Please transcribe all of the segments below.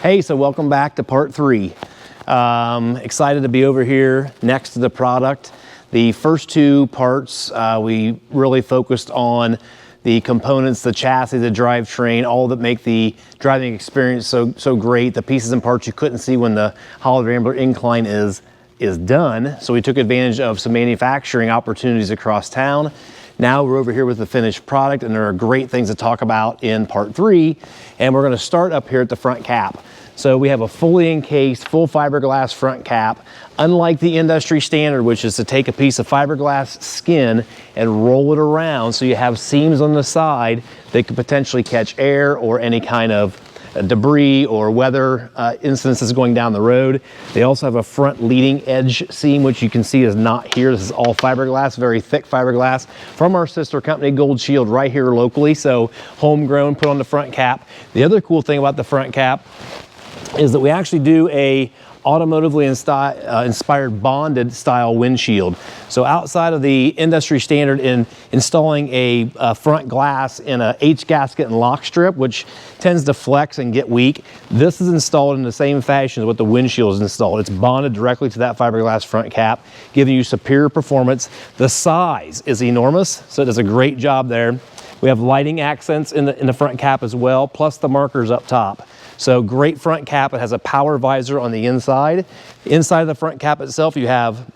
Hey, so welcome back to part 3. Excited to be over here next to the product. The first 2 parts, we really focused on the components, the chassis, the drivetrain, all that make the driving experience so great. The pieces and parts you couldn't see when the Holiday Rambler Incline is done. So we took advantage of some manufacturing opportunities across town. Now we're over here with the finished product, and there are great things to talk about in part 3. And we're gonna start up here at the front cap. So we have a fully encased, full fiberglass front cap. Unlike the industry standard, which is to take a piece of fiberglass skin and roll it around so you have seams on the side that could potentially catch air or any kind of debris or weather incidences going down the road. They also have a front leading edge seam, which you can see is not here. This is all fiberglass, very thick fiberglass from our sister company, Gold Shield, right here locally. So homegrown, put on the front cap. The other cool thing about the front cap is that we actually do a automotively inspired bonded style windshield. So outside of the industry standard in installing a front glass in a H gasket and lock strip, which tends to flex and get weak, this is installed in the same fashion as what the windshield is installed. It's bonded directly to that fiberglass front cap, giving you superior performance. The size is enormous, so it does a great job there. We have lighting accents in the front cap as well, plus the markers up top. So great front cap. It has a power visor on the inside. Inside of the front cap itself, you have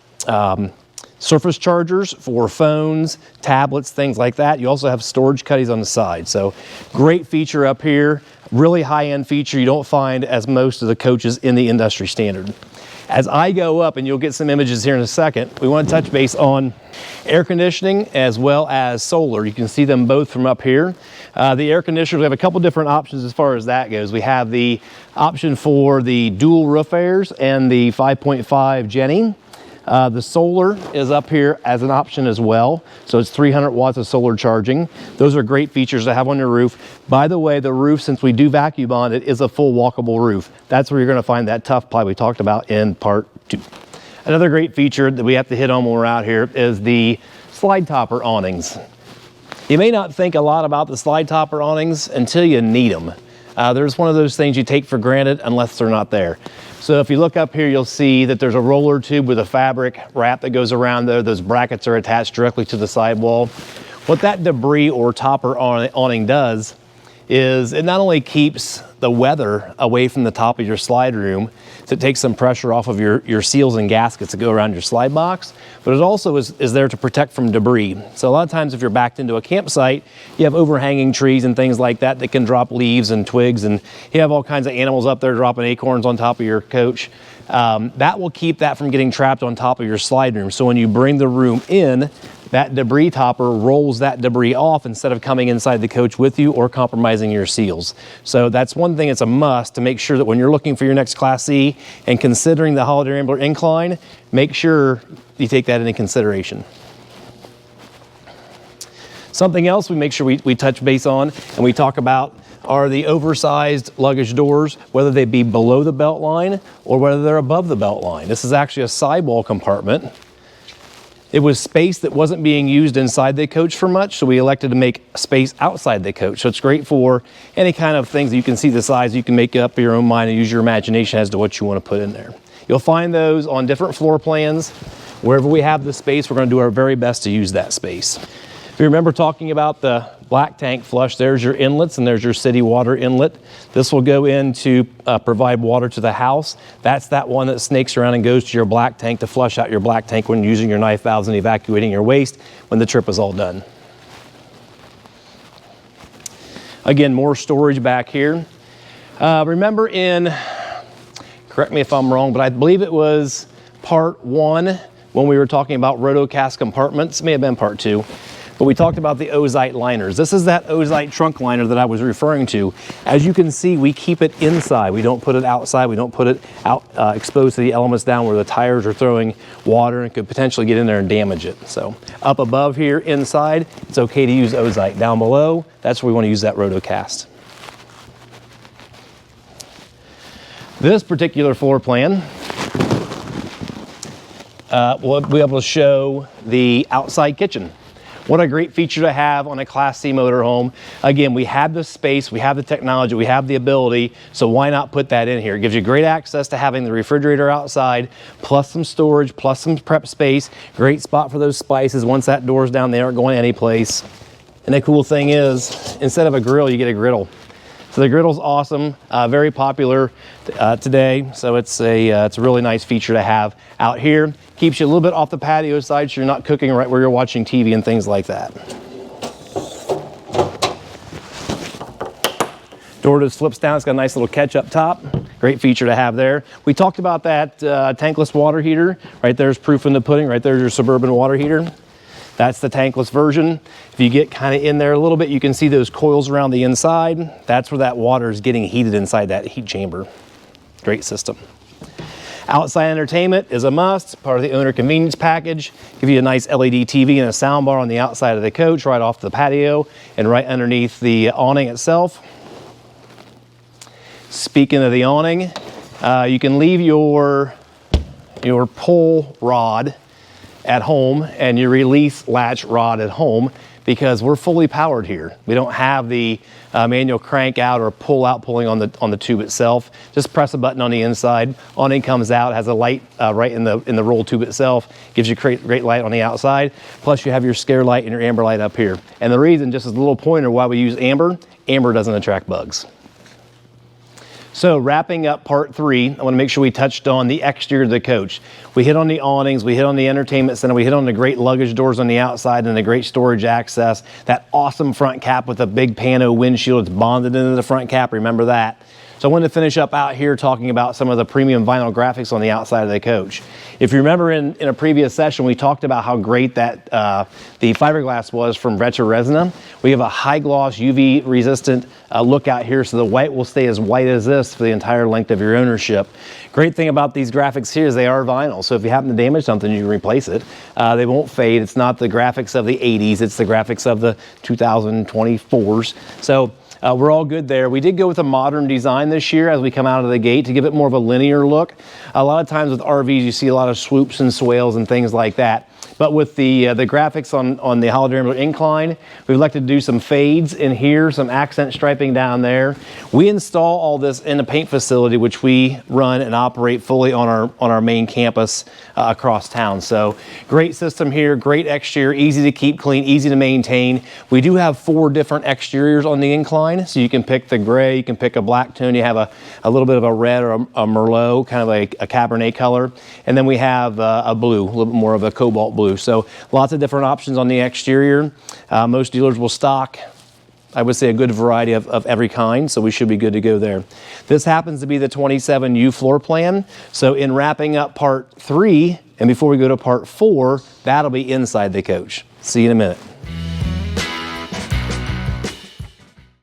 surface chargers for phones, tablets, things like that. You also have storage cubbies on the side. So great feature up here. Really high-end feature you don't find as most of the coaches in the industry standard. As I go up, and you'll get some images here in a second, we want to touch base on air conditioning as well as solar. You can see them both from up here. The air conditioners, we have a couple different options as far as that goes. We have the option for the dual roof airs and the 5.5 Jenny. The solar is up here as an option as well. So it's 300 watts of solar charging. Those are great features to have on your roof. By the way, the roof, since we do vacuum bond it, is a full walkable roof. That's where you're gonna find that tough ply we talked about in part 2. Another great feature that we have to hit on when we're out here is the slide topper awnings. You may not think a lot about the slide topper awnings until you need them. There's one of those things you take for granted unless they're not there. So if you look up here, you'll see that there's a roller tube with a fabric wrap that goes around there. Those brackets are attached directly to the sidewall. What that debris or topper awning does is it not only keeps the weather away from the top of your slide room, so it takes some pressure off of your seals and gaskets that go around your slide box, but it also is there to protect from debris. So a lot of times if you're backed into a campsite, you have overhanging trees and things like that that can drop leaves and twigs, and you have all kinds of animals up there dropping acorns on top of your coach. That will keep that from getting trapped on top of your slide room. So when you bring the room in, that debris topper rolls that debris off instead of coming inside the coach with you or compromising your seals. So that's one thing it's a must to make sure that when you're looking for your next Class C and considering the Holiday Rambler Incline, make sure you take that into consideration. Something else we make sure we touch base on and we talk about are the oversized luggage doors, whether they be below the belt line or whether they're above the belt line. This is actually a sidewall compartment. It was space that wasn't being used inside the coach for much, so we elected to make space outside the coach. So it's great for any kind of things that you can see the size. You can make up your own mind and use your imagination as to what you want to put in there. You'll find those on different floor plans. Wherever we have the space, we're going to do our very best to use that space. If you remember talking about the black tank flush, there's your inlets and there's your city water inlet. This will go in to provide water to the house. That's that one that snakes around and goes to your black tank to flush out your black tank when using your knife valves and evacuating your waste when the trip is all done. Again, more storage back here. Remember correct me if I'm wrong, but I believe it was part 1 when we were talking about rotocast compartments. It may have been part 2. But we talked about the ozite liners. This is that ozite trunk liner that I was referring to. As you can see, we keep it inside. We don't put it outside. We don't put it out exposed to the elements down where the tires are throwing water and could potentially get in there and damage it. So up above here inside, it's okay to use ozite. Down below, that's where we want to use that rotocast. This particular floor plan, we'll be able to show the outside kitchen. What a great feature to have on a Class C motorhome. Again, we have the space, we have the technology, we have the ability, so why not put that in here? It gives you great access to having the refrigerator outside, plus some storage, plus some prep space. Great spot for those spices. Once that door's down, they aren't going anyplace. And the cool thing is, instead of a grill, you get a griddle. So the griddle's awesome, very popular today. So it's a really nice feature to have out here. Keeps you a little bit off the patio side so you're not cooking right where you're watching TV and things like that. Door just flips down, it's got a nice little catch up top. Great feature to have there. We talked about that tankless water heater. Right there's proof in the pudding, right there's your Suburban water heater. That's the tankless version. If you get kind of in there a little bit, you can see those coils around the inside. That's where that water is getting heated inside that heat chamber. Great system. Outside entertainment is a must, part of the owner convenience package. Give you a nice LED TV and a sound bar on the outside of the coach, right off the patio and right underneath the awning itself. Speaking of the awning, you can leave your pull rod at home and your release latch rod at home because we're fully powered here. We don't have the manual crank out or pull out pulling on the tube itself. Just press a button on the inside. Awning comes out, has a light right in the roll tube itself. Gives you great light on the outside. Plus you have your scare light and your amber light up here. And the reason, just as a little pointer why we use amber doesn't attract bugs. So wrapping up part 3, I want to make sure we touched on the exterior of the coach. We hit on the awnings, we hit on the entertainment center, we hit on the great luggage doors on the outside and the great storage access. That awesome front cap with a big pano windshield. It's bonded into the front cap, remember that. So I wanted to finish up out here talking about some of the premium vinyl graphics on the outside of the coach. If you remember in a previous session, we talked about how great that the fiberglass was from Retro Resina. We have a high gloss UV resistant look out here, so the white will stay as white as this for the entire length of your ownership. Great thing about these graphics here is they are vinyl, so if you happen to damage something, you can replace it. They won't fade. It's not the graphics of the 80s, it's the graphics of the 2024s. So we're all good there. We did go with a modern design this year as we come out of the gate to give it more of a linear look. A lot of times with RVs, you see a lot of swoops and swales and things like that. But with the graphics on the Holiday Rambler Incline, we've elected to do some fades in here, some accent striping down there. We install all this in a paint facility, which we run and operate fully on our main campus across town. So great system here, great exterior, easy to keep clean, easy to maintain. We do have 4 different exteriors on the Incline, so you can pick the gray, you can pick a black tone, you have a little bit of a red or a Merlot, kind of a Cabernet color, and then we have a blue, a little bit more of a cobalt blue. So lots of different options on the exterior. Most dealers will stock, I would say, a good variety of every kind, so we should be good to go there. This happens to be the 27U floor plan. So in wrapping up part 3, and before we go to part 4, that'll be inside the coach. See you in a minute.